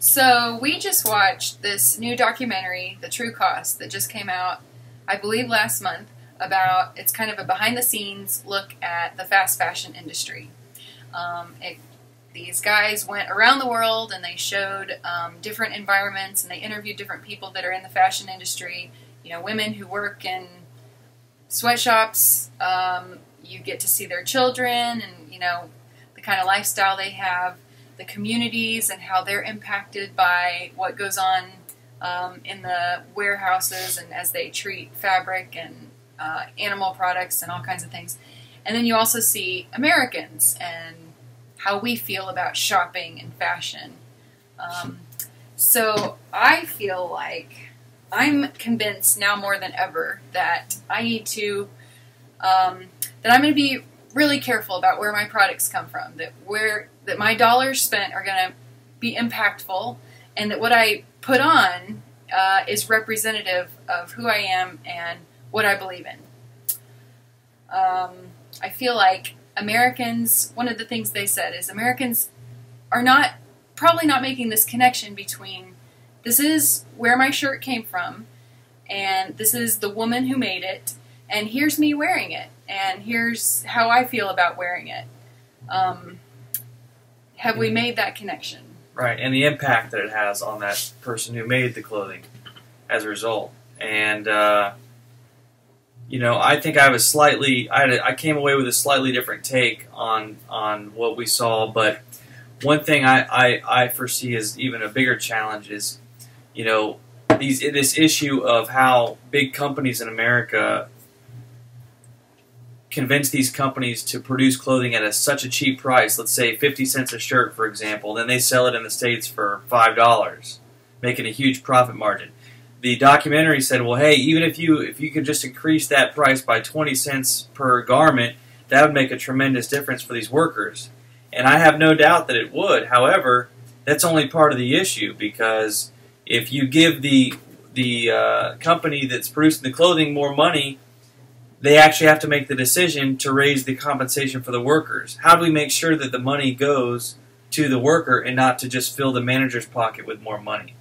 So we just watched this new documentary, The True Cost, that just came out, I believe, last month. It's kind of a behind-the-scenes look at the fast fashion industry. These guys went around the world and they showed different environments, and they interviewed different people that are in the fashion industry. You know, women who work in sweatshops. You get to see their children and, you know, the kind of lifestyle they have, the communities and how they're impacted by what goes on in the warehouses and as they treat fabric and animal products and all kinds of things. And then you also see Americans and how we feel about shopping and fashion. So I feel like I'm convinced now more than ever that I need to, that I'm going to be really careful about where my products come from, that my dollars spent are going to be impactful, and that what I put on is representative of who I am and what I believe in. I feel like Americans, one of the things they said is Americans are probably not making this connection between this is where my shirt came from, and this is the woman who made it, and here's me wearing it, and here's how I feel about wearing it. Have we made that connection? Right, and the impact that it has on that person who made the clothing as a result. And, you know, I think I came away with a slightly different take on what we saw, but one thing I foresee as even a bigger challenge is, you know, this issue of how big companies in America convince these companies to produce clothing at such a cheap price, let's say 50 cents a shirt, for example, then they sell it in the States for $5, making a huge profit margin. The documentary said, well, hey, even if you could just increase that price by 20 cents per garment, that would make a tremendous difference for these workers. And I have no doubt that it would. However, that's only part of the issue, because if you give the company that's producing the clothing more money, they actually have to make the decision to raise the compensation for the workers. How do we make sure that the money goes to the worker and not to just fill the manager's pocket with more money?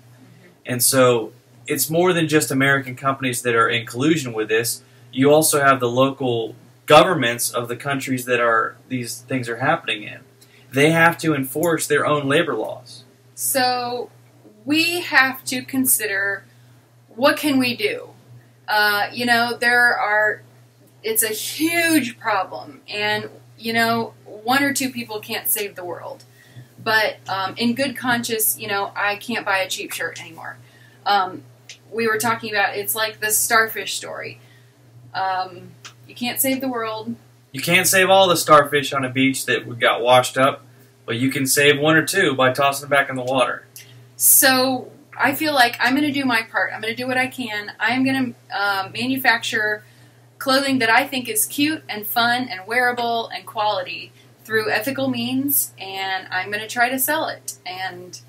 And so it's more than just American companies that are in collusion with this. You also have the local governments of the countries that these things are happening in. They have to enforce their own labor laws. So we have to consider, what can we do? You know, it's a huge problem, and, you know, one or two people can't save the world. But in good conscience, you know, I can't buy a cheap shirt anymore. We were talking about, it's like the starfish story. You can't save the world. You can't save all the starfish on a beach that got washed up, but you can save one or two by tossing them back in the water. So I feel like I'm going to do my part. I'm going to do what I can. I'm going to manufacture clothing that I think is cute and fun and wearable and quality through ethical means, and I'm going to try to sell it. And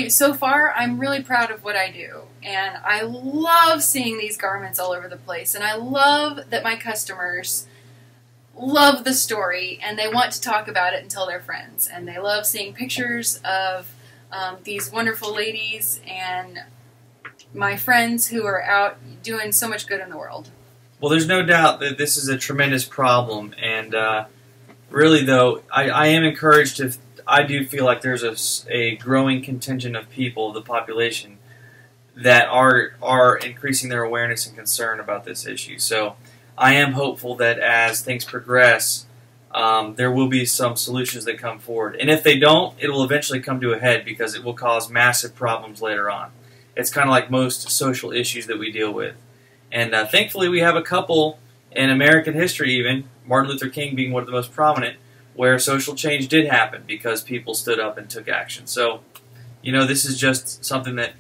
so far, I'm really proud of what I do. And I love seeing these garments all over the place, and I love that my customers love the story, and they want to talk about it and tell their friends. And they love seeing pictures of these wonderful ladies and my friends who are out doing so much good in the world. Well, there's no doubt that this is a tremendous problem, and really, though, I am encouraged. I do feel like there's a growing contingent of people, the population, that are increasing their awareness and concern about this issue. So I am hopeful that as things progress, there will be some solutions that come forward. And if they don't, it will eventually come to a head, because it will cause massive problems later on. It's kind of like most social issues that we deal with. And thankfully we have a couple in American history even, Martin Luther King being one of the most prominent, where social change did happen because people stood up and took action. So, you know, this is just something that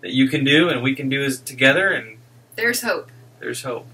you can do and we can do together. And there's hope. There's hope.